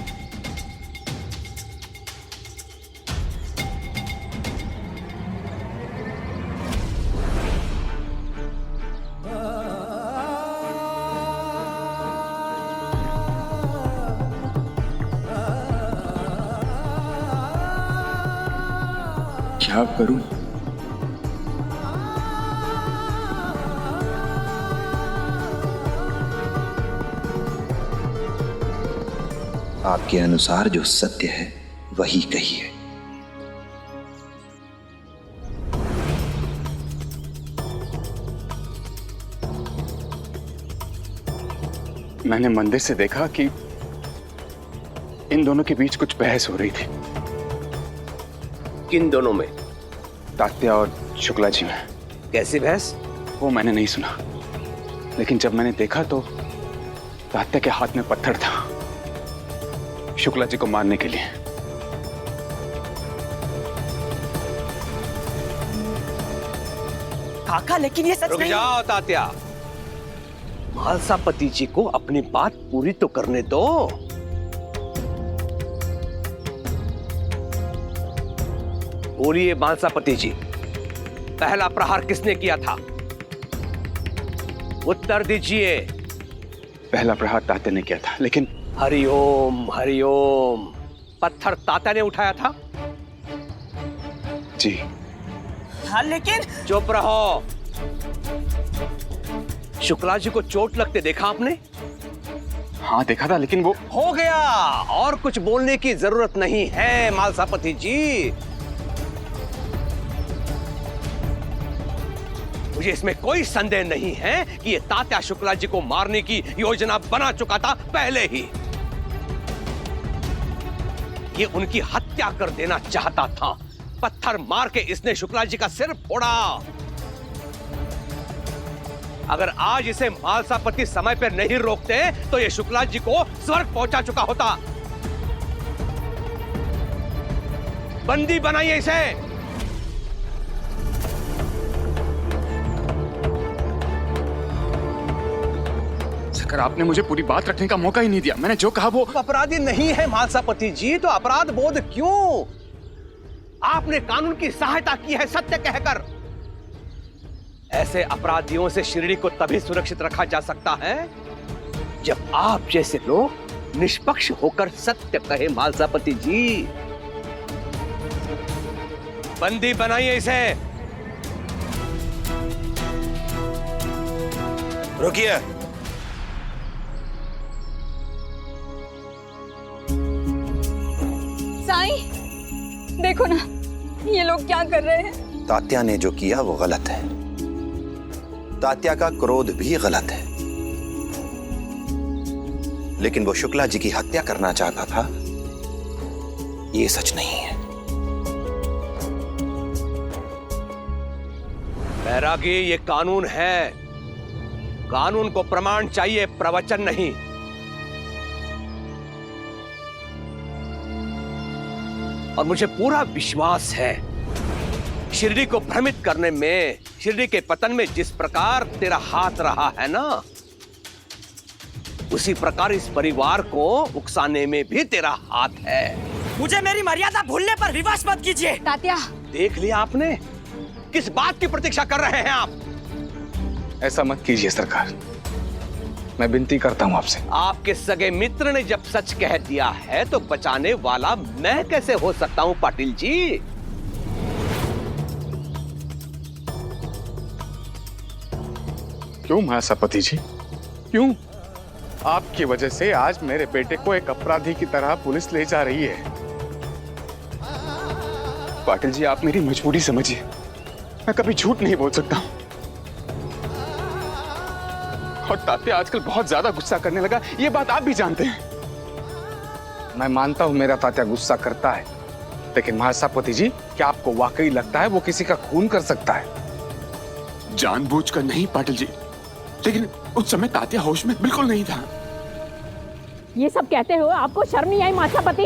क्या करूं? आपके अनुसार जो सत्य है वही कहिए। मैंने मंदिर से देखा कि इन दोनों के बीच कुछ बहस हो रही थी। किन दोनों में? तात्या और शुक्ला जी में। कैसी बहस? वो मैंने नहीं सुना, लेकिन जब मैंने देखा तो तात्या के हाथ में पत्थर था शुक्ला जी को मारने के लिए। काका लेकिन ये सच रुक नहीं। जाओ तात्या, मालसापति जी को अपनी बात पूरी तो करने दो। बोलिए मालसापति जी, पहला प्रहार किसने किया था? उत्तर दीजिए। पहला प्रहार तात्या ने किया था, लेकिन हरिओम हरिओम। पत्थर तात्या ने उठाया था? जी हाँ, लेकिन चुप रहो। शुक्ला जी को चोट लगते देखा आपने? हाँ देखा था, लेकिन वो हो गया। और कुछ बोलने की जरूरत नहीं है मालसापति जी। मुझे इसमें कोई संदेह नहीं है कि ये तात्या शुक्ला जी को मारने की योजना बना चुका था पहले ही। ये उनकी हत्या कर देना चाहता था। पत्थर मार के इसने शुक्ला जी का सिर फोड़ा। अगर आज इसे मालसापति समय पर नहीं रोकते तो ये शुक्ला जी को स्वर्ग पहुंचा चुका होता। बंदी बनाइए इसे। सकर, आपने मुझे पूरी बात रखने का मौका ही नहीं दिया। मैंने जो कहा वो अपराधी नहीं है मालसापति जी, तो अपराध बोध क्यों? आपने कानून की सहायता की है सत्य कहकर। ऐसे अपराधियों से शिरडी को तभी सुरक्षित रखा जा सकता है जब आप जैसे लोग निष्पक्ष होकर सत्य कहे मालसापति जी। बंदी बनाइए इसे। रुकिए। साईं, देखो ना ये लोग क्या कर रहे हैं। तात्या ने जो किया वो गलत है। तात्या का क्रोध भी गलत है, लेकिन वो शुक्ला जी की हत्या करना चाहता था, ये सच नहीं है। बैरागी, ये कानून है। कानून को प्रमाण चाहिए, प्रवचन नहीं। और मुझे पूरा विश्वास है शिरडी को भ्रमित करने में, शिरडी के पतन में जिस प्रकार तेरा हाथ रहा है ना, उसी प्रकार इस परिवार को उकसाने में भी तेरा हाथ है। मुझे मेरी मर्यादा भूलने पर विवश मत कीजिए। तात्या, देख लिया आपने? किस बात की प्रतीक्षा कर रहे हैं आप? ऐसा मत कीजिए सरकार, मैं विनती करता हूं आपसे। आपके सगे मित्र ने जब सच कह दिया है तो बचाने वाला मैं कैसे हो सकता हूं पाटिल जी? क्यों महासभापति जी, क्यों? आपकी वजह से आज मेरे बेटे को एक अपराधी की तरह पुलिस ले जा रही है। पाटिल जी, आप मेरी मजबूरी समझिए, मैं कभी झूठ नहीं बोल सकता हूं। और तात्या आजकल बहुत ज्यादा गुस्सा करने लगा, ये बात आप भी जानते हैं। मैं मानता हूं मेरा तात्या गुस्सा करता है, लेकिन महासभापति जी, क्या आपको वाकई लगता है वो किसी का खून कर सकता है? जानबूझकर नहीं पाटिल जी, लेकिन उस समय तात्या होश में बिल्कुल नहीं था। ये सब कहते हुए आपको शर्म नहीं आई महासभापति?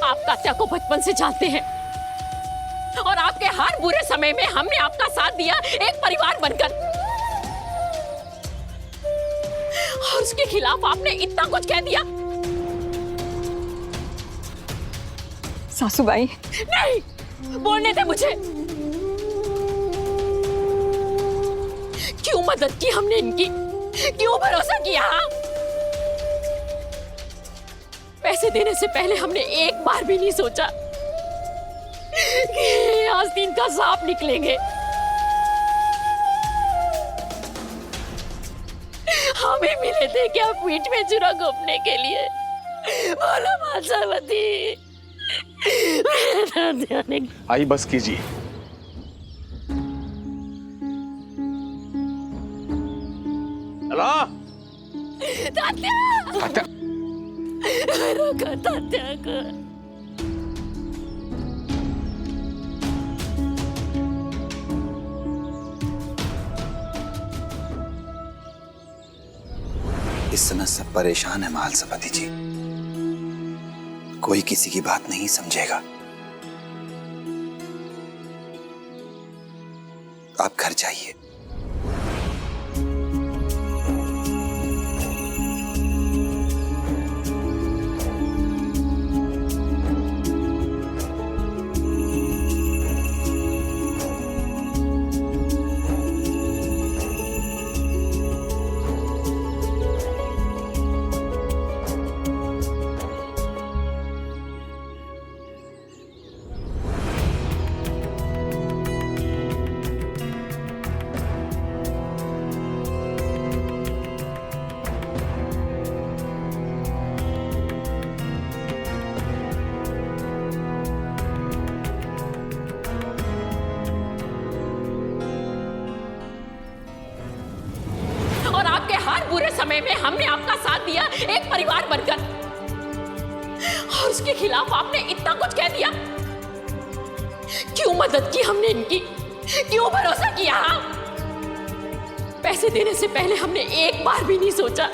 आप तात्या को बचपन से जानते हैं और आपके हर बुरे समय में हमने आपका साथ दिया, एक परिवार बनकर। और उसके खिलाफ आपने इतना कुछ कह दिया। सासूबाई, नहीं, बोलने दे मुझे। क्यों मदद की हमने इनकी? क्यों भरोसा किया? पैसे देने से पहले हमने एक बार भी नहीं सोचा कि आज दिन का सांप निकलेंगे। हमें मिले थे क्या पीठ में चुरा घोंपने के लिए? बोलो महासभापति। आई बस कीजिए। हेलो तात्या, रोको तात्या को। इस समय सब परेशान है महासभापति जी, कोई किसी की बात नहीं समझेगा। आप घर जाइए। बुरे समय में हमने आपका साथ दिया, एक परिवार बनकर। और उसके खिलाफ आपने इतना कुछ कह दिया। क्यों मदद की हमने इनकी? क्यों भरोसा किया? पैसे देने से पहले हमने एक बार भी नहीं सोचा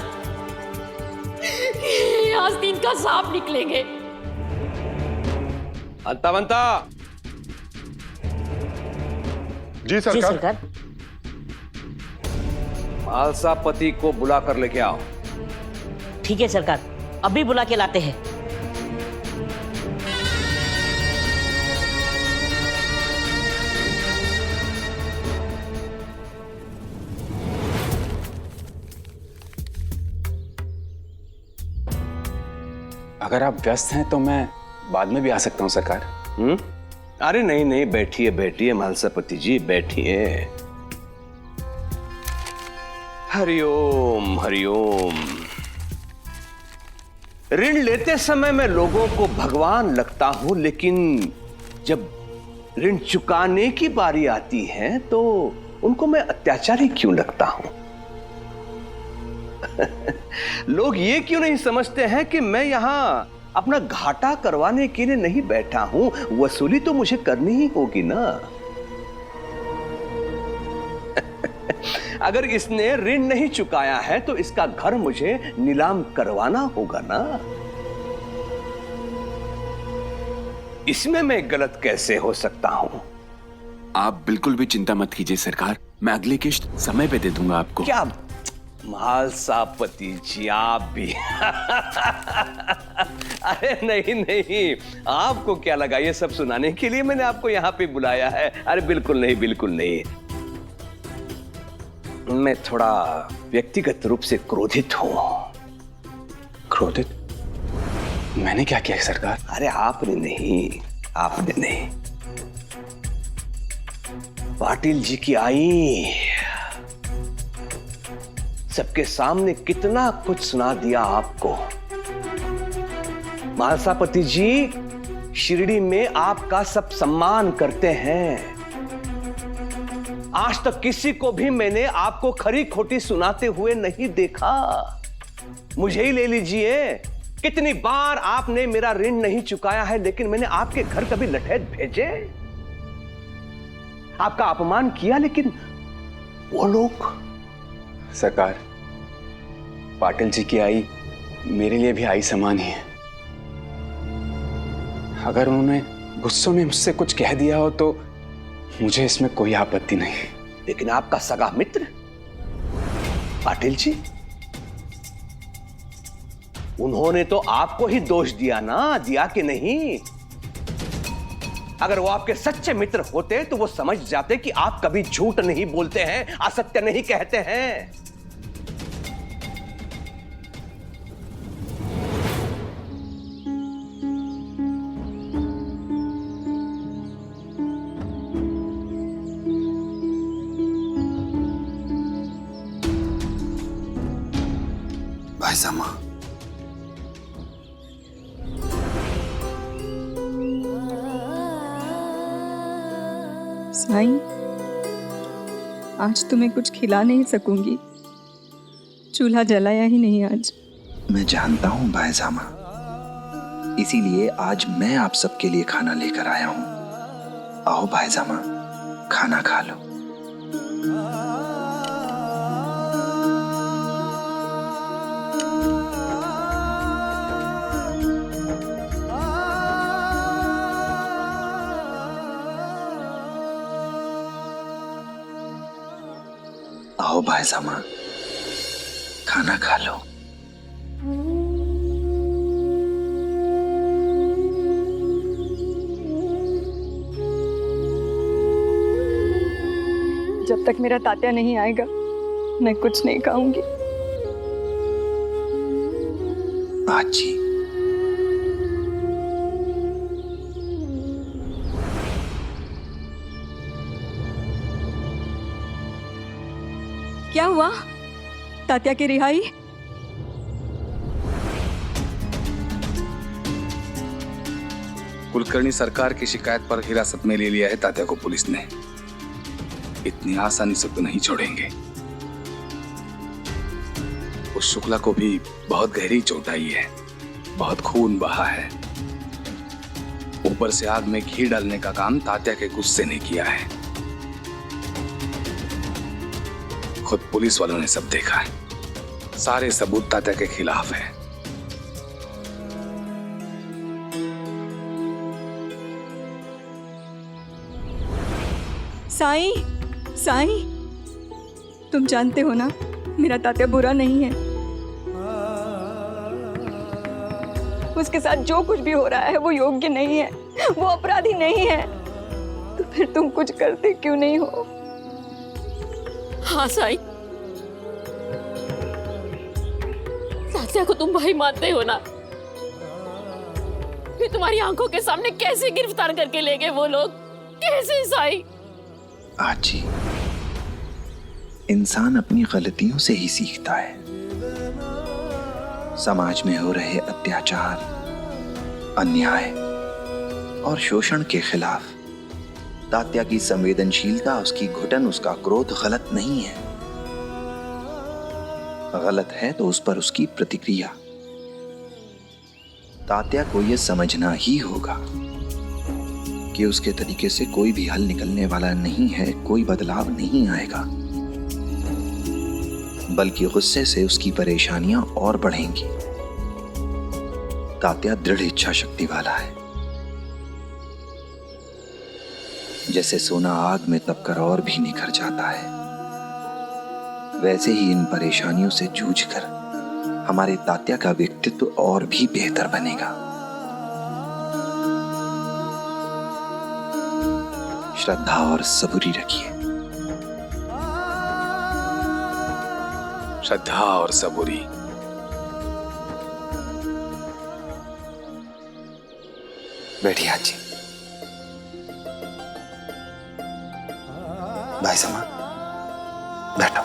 कि आज दिन का सांप निकलेंगे। अंतावंता। जी सरकार। महासभापति को बुला कर लेके आओ। ठीक है सरकार, अभी बुला के लाते हैं। अगर आप व्यस्त हैं तो मैं बाद में भी आ सकता हूं सरकार। अरे नहीं नहीं, बैठिए बैठिए महासभापति जी, बैठिए। हरिओम हरिओम। ऋण लेते समय मैं लोगों को भगवान लगता हूं, लेकिन जब ऋण चुकाने की बारी आती है तो उनको मैं अत्याचारी क्यों लगता हूं? लोग ये क्यों नहीं समझते हैं कि मैं यहां अपना घाटा करवाने के लिए नहीं बैठा हूं, वसूली तो मुझे करनी ही होगी ना। अगर इसने ऋण नहीं चुकाया है तो इसका घर मुझे नीलाम करवाना होगा ना। इसमें मैं गलत कैसे हो सकता हूं? आप बिल्कुल भी चिंता मत कीजिए सरकार, मैं अगली किश्त समय पे दे दूंगा आपको। क्या महालसापति जी आप भी अरे नहीं नहीं, आपको क्या लगा ये सब सुनाने के लिए मैंने आपको यहाँ पे बुलाया है? अरे बिल्कुल नहीं, बिल्कुल नहीं। मैं थोड़ा व्यक्तिगत रूप से क्रोधित हूं। क्रोधित? मैंने क्या किया सरकार? अरे आपने नहीं, आपने नहीं। पाटिल जी की आई सबके सामने कितना कुछ सुना दिया आपको। महालसापति जी शिरडी में आपका सब सम्मान करते हैं। आज तक किसी को भी मैंने आपको खरी खोटी सुनाते हुए नहीं देखा। मुझे ही ले लीजिए, कितनी बार आपने मेरा ऋण नहीं चुकाया है, लेकिन मैंने आपके घर कभी लठैत भेजे, आपका अपमान किया, लेकिन वो लोग। सरकार, पाटिल जी की आई मेरे लिए भी आई समान ही है। अगर उन्होंने गुस्सों में मुझसे कुछ कह दिया हो तो मुझे इसमें कोई आपत्ति नहीं। लेकिन आपका सगा मित्र पाटिल जी, उन्होंने तो आपको ही दोष दिया ना, दिया कि नहीं? अगर वो आपके सच्चे मित्र होते तो वो समझ जाते कि आप कभी झूठ नहीं बोलते हैं, असत्य नहीं कहते हैं। भाईसामा, साईं, आज तुम्हें कुछ खिला नहीं सकूंगी। चूल्हा जलाया ही नहीं आज। मैं जानता हूं भाईसामा, इसीलिए आज मैं आप सबके लिए खाना लेकर आया हूं। आओ भाईसामा, खाना खा लो। आओ भाईसामा, खाना खा लो। जब तक मेरा तात्या नहीं आएगा मैं कुछ नहीं खाऊंगी। आजी, क्या हुआ? तात्या की रिहाई? कुलकर्णी सरकार की शिकायत पर हिरासत में ले लिया है तात्या को पुलिस ने। इतनी आसानी से तो नहीं छोड़ेंगे। उस शुक्ला को भी बहुत गहरी चोट आई है, बहुत खून बहा है। ऊपर से आग में घी डालने का काम तात्या के गुस्से ने किया है। खुद पुलिस वालों ने सब देखा है। सारे सबूत तात्या के खिलाफ है। साईं, साईं, तुम जानते हो ना मेरा तात्या बुरा नहीं है। उसके साथ जो कुछ भी हो रहा है वो योग्य नहीं है, वो अपराधी नहीं है। तो फिर तुम कुछ करते क्यों नहीं हो? हाँ साईं, तात्या को तुम भाई मानते हो ना? फिर तुम्हारी आंखों के सामने कैसे गिरफ्तार करके ले गए वो लोग? कैसे साईं? आजी, इंसान अपनी गलतियों से ही सीखता है। समाज में हो रहे अत्याचार, अन्याय और शोषण के खिलाफ तात्या की संवेदनशीलता, उसकी घुटन, उसका क्रोध गलत नहीं है। गलत है तो उस पर उसकी प्रतिक्रिया। तात्या को यह समझना ही होगा कि उसके तरीके से कोई भी हल निकलने वाला नहीं है, कोई बदलाव नहीं आएगा, बल्कि गुस्से से उसकी परेशानियां और बढ़ेंगी। तात्या दृढ़ इच्छा शक्ति वाला है। जैसे सोना आग में तपकर और भी निखर जाता है, वैसे ही इन परेशानियों से जूझकर हमारे तात्या का व्यक्तित्व और भी बेहतर बनेगा। श्रद्धा और सबूरी रखिए। श्रद्धा और सबूरी। बैठिए आजी। भाई समा, बैठो।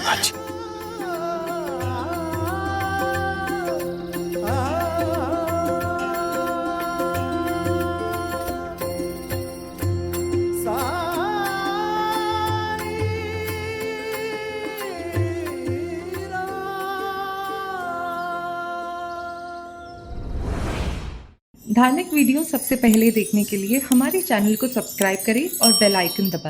आजी। धार्मिक वीडियो सबसे पहले देखने के लिए हमारे चैनल को सब्सक्राइब करें और बेल आइकन दबाएं।